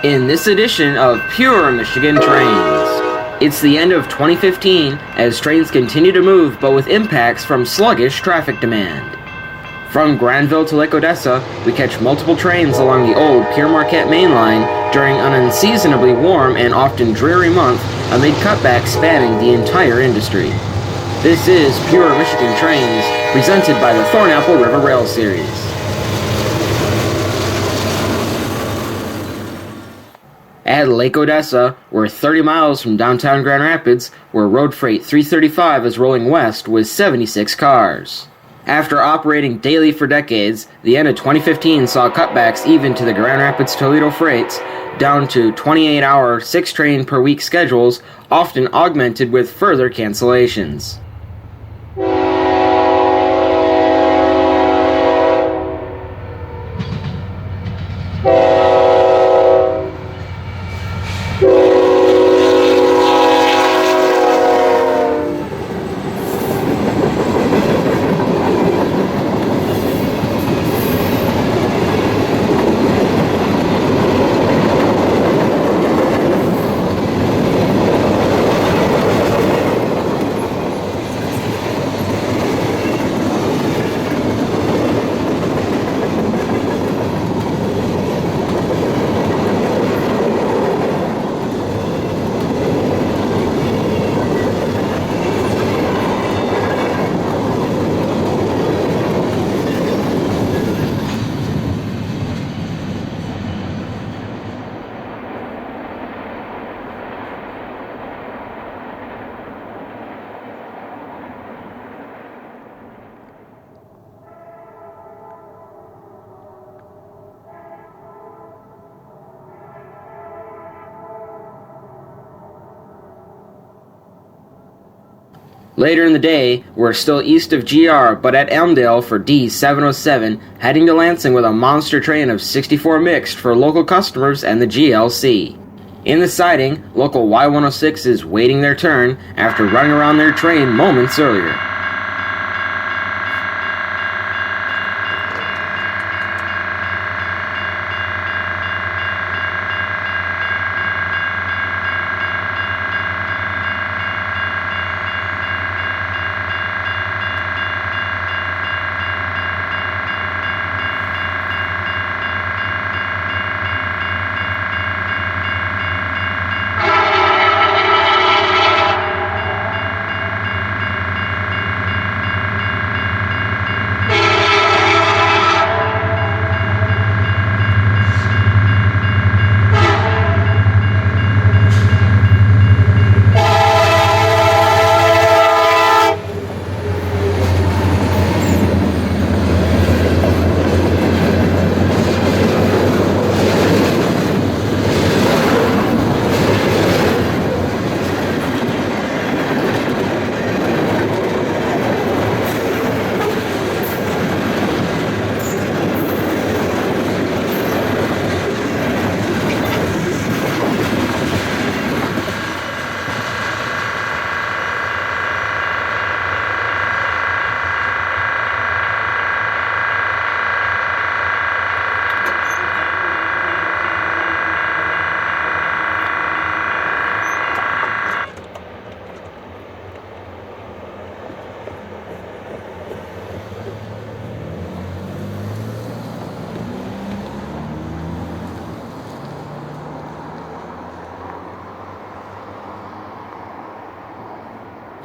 in this edition of Pure Michigan Trains. It's the end of 2015 as trains continue to move, but with impacts from sluggish traffic demand. From Granville to Lake Odessa, we catch multiple trains along the old Pierre Marquette main line during an unseasonably warm and often dreary month amid cutbacks spanning the entire industry. This is Pure Michigan Trains, presented by the Thornapple River Rail Series. At Lake Odessa, we're 30 miles from downtown Grand Rapids, where road freight 335 is rolling west with 76 cars. After operating daily for decades, the end of 2015 saw cutbacks even to the Grand Rapids-Toledo freights, down to 28-hour, 6-train-per-week schedules, often augmented with further cancellations. Later in the day, we're still east of GR, but at Elmdale for D707, heading to Lansing with a monster train of 64 mixed for local customers and the GLC. In the siding, local Y106 is waiting their turn after running around their train moments earlier.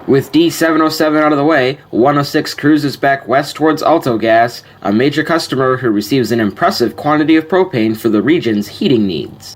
With D707 out of the way, 106 cruises back west towards AltoGas, a major customer who receives an impressive quantity of propane for the region's heating needs.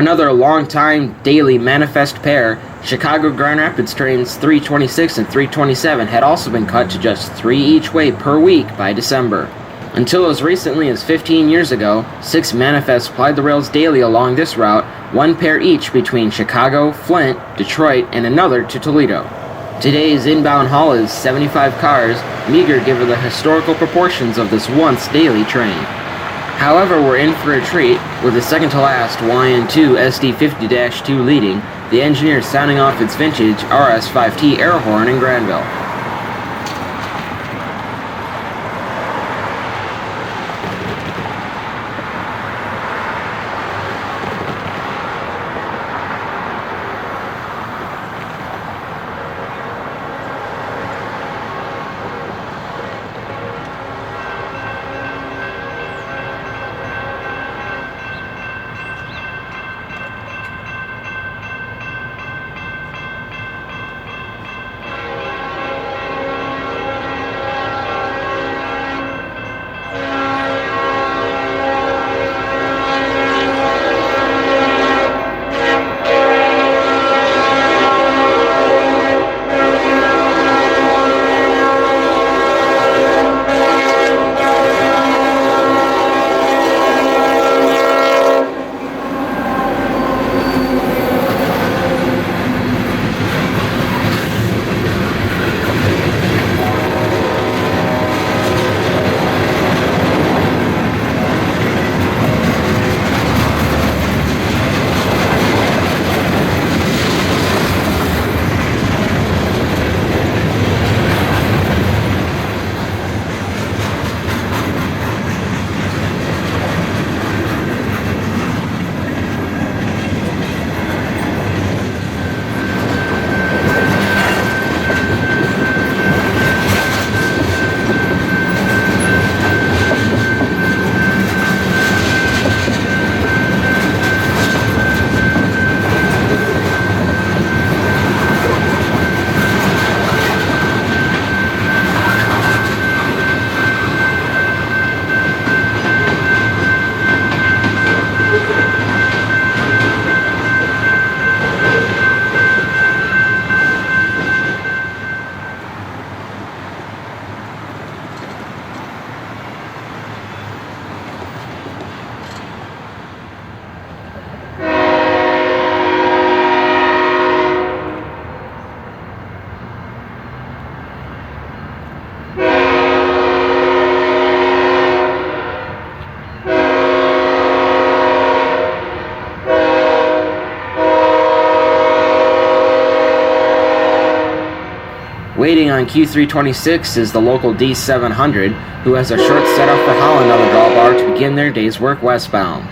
Another long-time daily manifest pair, Chicago Grand Rapids trains 326 and 327 had also been cut to just 3 each way per week by December. Until as recently as 15 years ago, 6 manifests plied the rails daily along this route, 1 pair each between Chicago, Flint, Detroit, and another to Toledo. Today's inbound haul is 75 cars, meager given the historical proportions of this once daily train. However, we're in for a treat, with the second-to-last YN2 SD50-2 leading, the engineer sounding off its vintage RS5T air horn in Granville. Waiting on Q326 is the local D700, who has a short setup for Holland on the drawbar to begin their day's work westbound.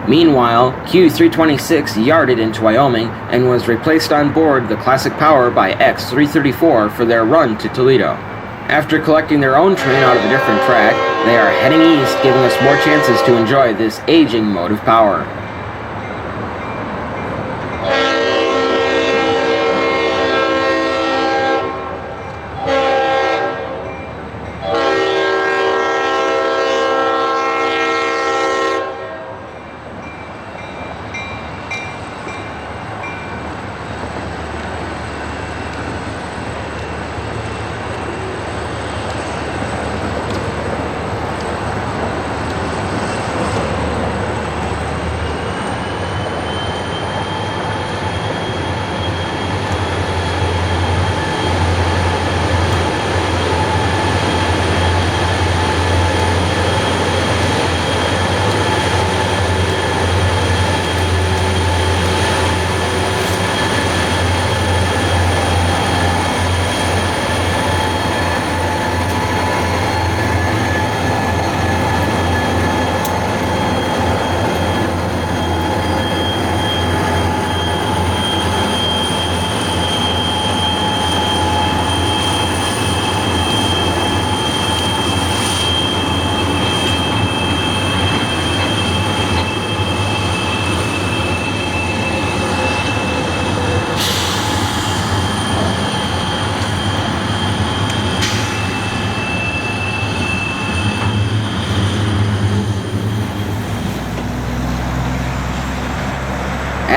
Meanwhile, Q326 yarded into Wyoming and was replaced on board the Classic Power by X334 for their run to Toledo. After collecting their own train out of a different track, they are heading east, giving us more chances to enjoy this aging mode of power.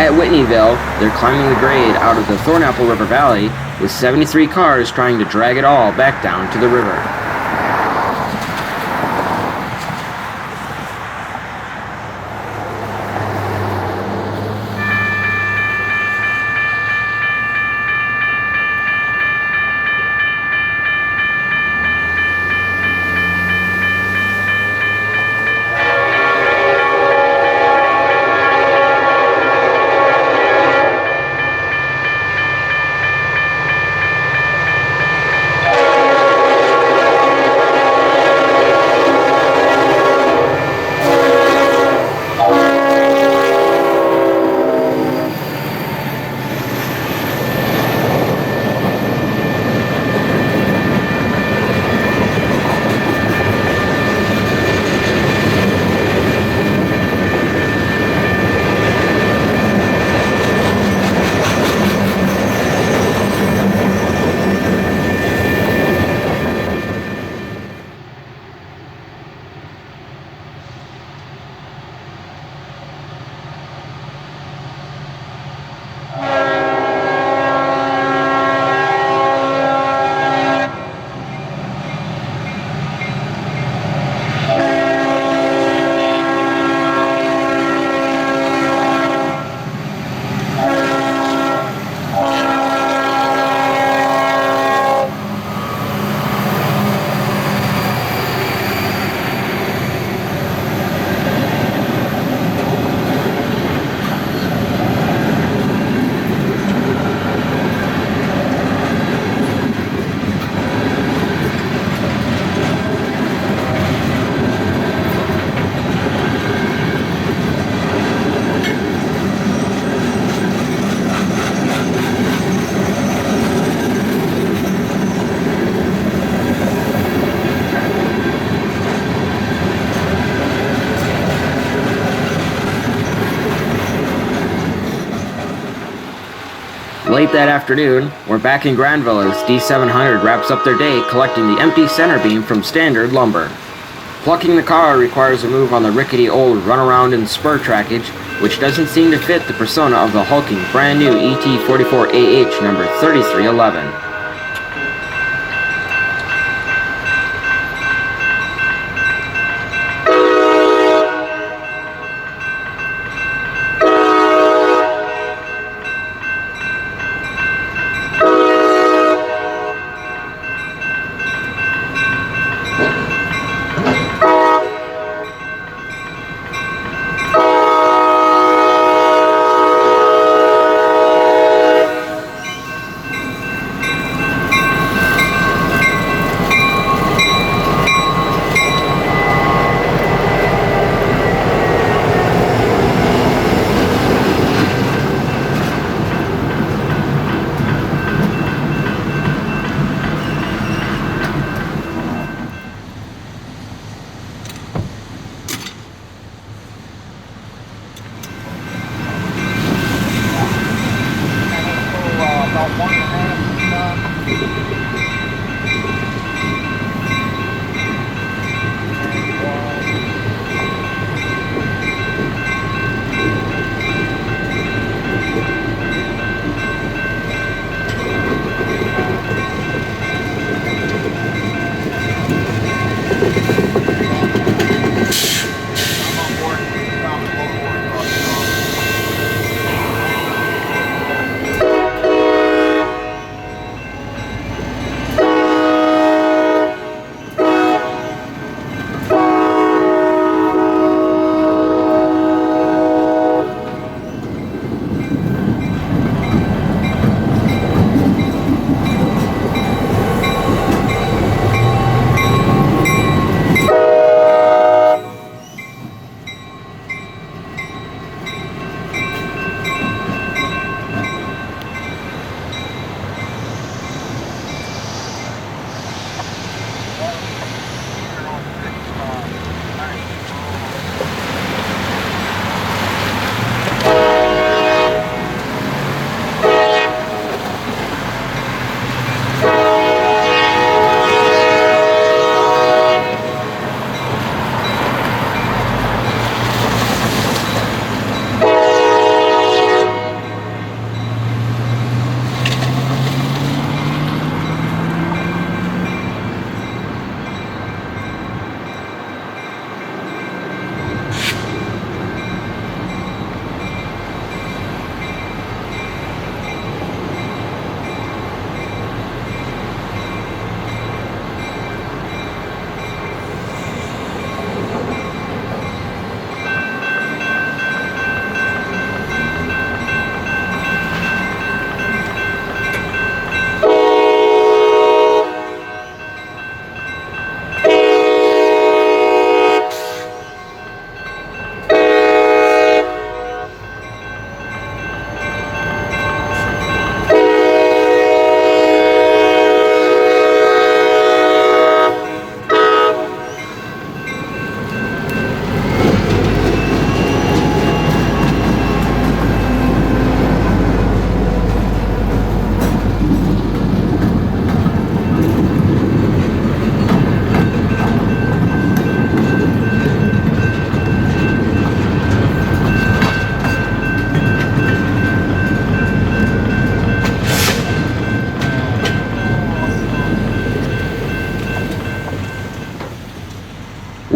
At Whitneyville, they're climbing the grade out of the Thornapple River Valley with 73 cars trying to drag it all back down to the river. Late that afternoon, we're back in Granville as D700 wraps up their day collecting the empty center beam from standard lumber. Plucking the car requires a move on the rickety old runaround and spur trackage, which doesn't seem to fit the persona of the hulking brand new ET44AH number 3311.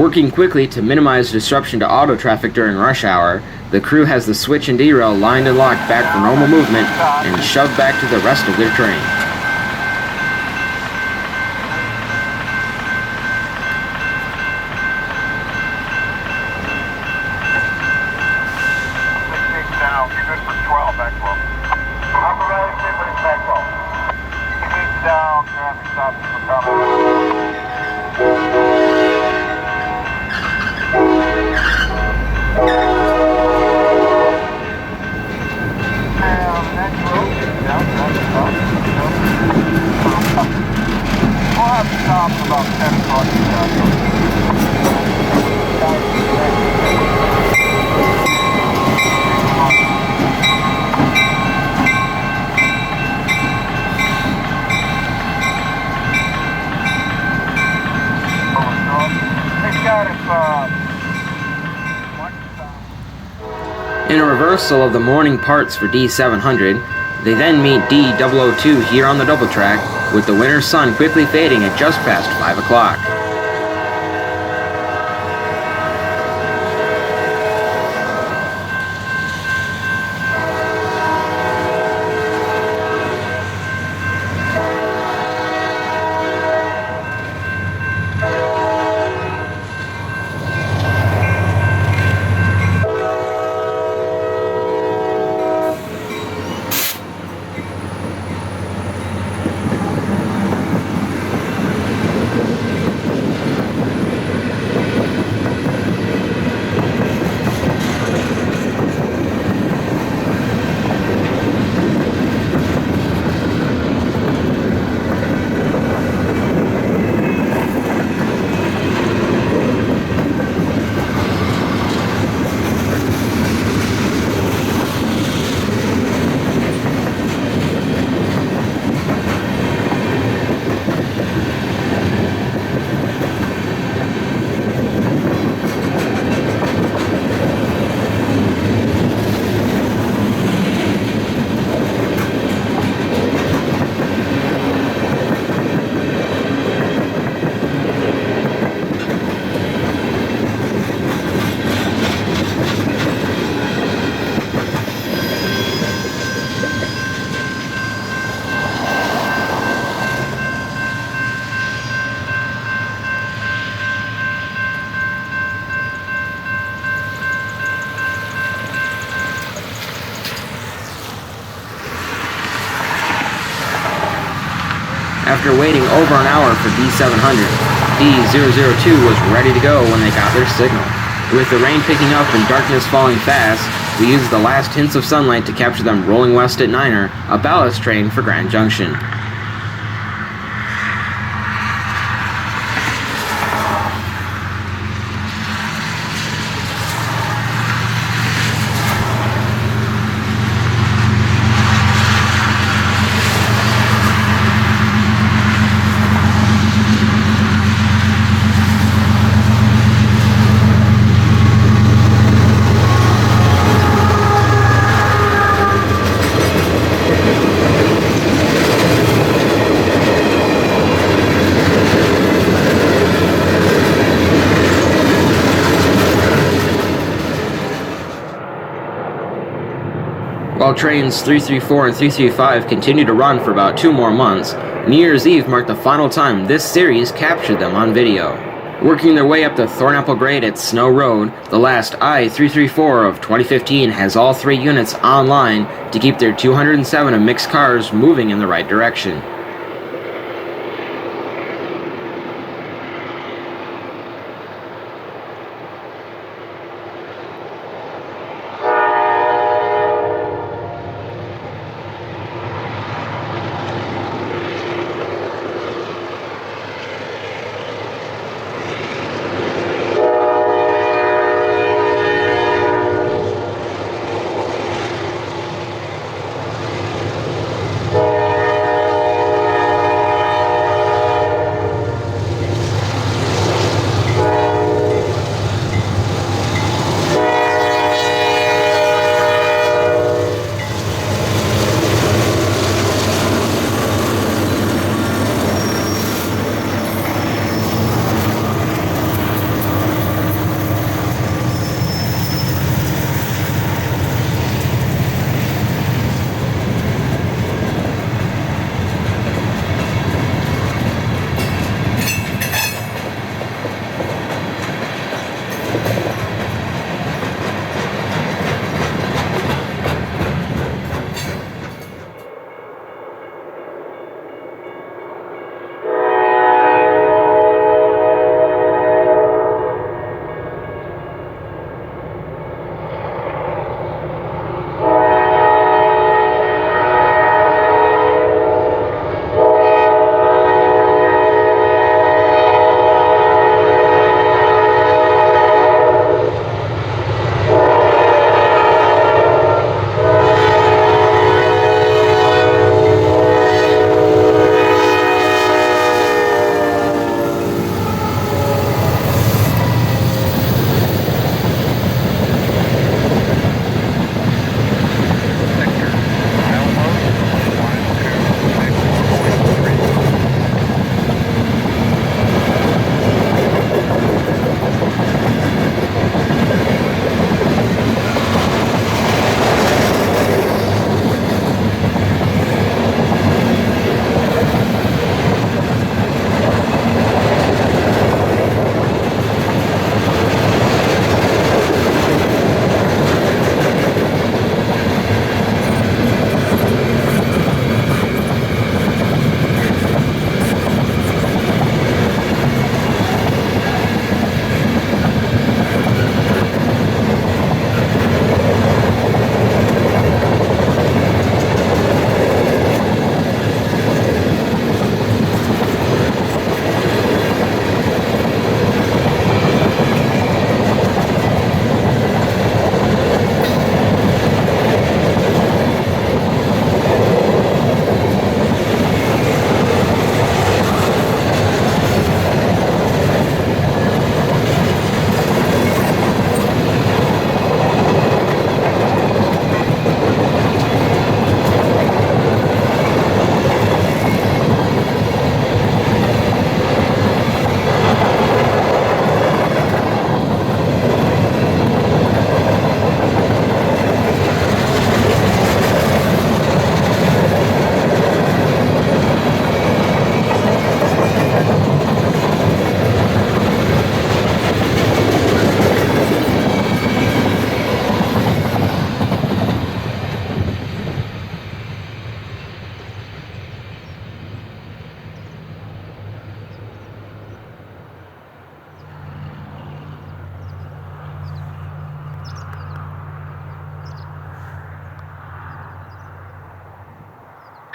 Working quickly to minimize disruption to auto traffic during rush hour, the crew has the switch and derail lined and locked back for normal movement and shoved back to the rest of their train. In a reversal of the morning parts for D700, they then meet D002 here on the double track, with the winter sun quickly fading at just past 5 o'clock. After waiting over an hour for D700, D002 was ready to go when they got their signal. With the rain picking up and darkness falling fast, we used the last hints of sunlight to capture them rolling west at Niner, a ballast train for Grand Junction. While trains 334 and 335 continued to run for about 2 more months, New Year's Eve marked the final time this series captured them on video. Working their way up the Thornapple grade at Snow Road, the last I-334 of 2015 has all 3 units online to keep their 207 of mixed cars moving in the right direction.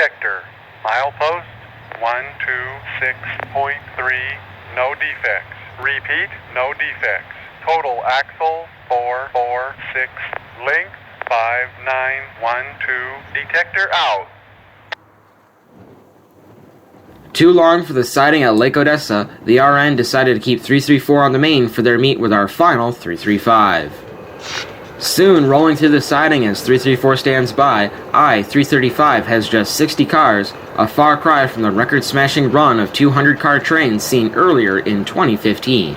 detector. Milepost 126.3, no defects. Repeat, no defects. Total axle 446, length 5912, detector out. Too long for the siding at Lake Odessa, the RN decided to keep 334 on the main for their meet with our final 335. Soon, rolling through the siding as 334 stands by, I-335 has just 60 cars, a far cry from the record-smashing run of 200-car trains seen earlier in 2015.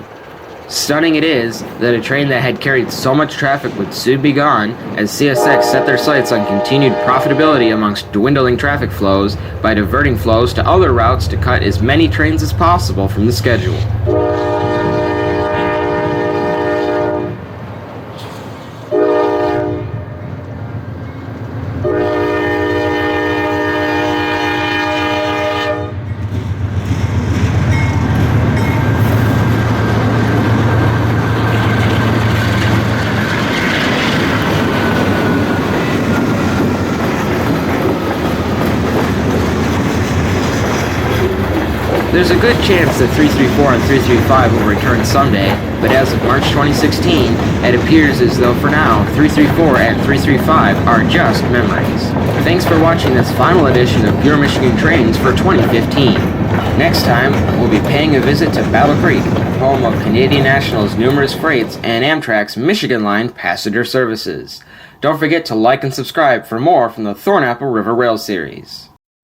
Stunning it is that a train that had carried so much traffic would soon be gone, as CSX set their sights on continued profitability amongst dwindling traffic flows by diverting flows to other routes to cut as many trains as possible from the schedule. There's a good chance that 334 and 335 will return someday, but as of March 2016, it appears as though for now, 334 and 335 are just memories. Thanks for watching this final edition of Pure Michigan Trains for 2015. Next time, we'll be paying a visit to Battle Creek, home of Canadian National's numerous freights and Amtrak's Michigan Line passenger services. Don't forget to like and subscribe for more from the Thornapple River Rail series.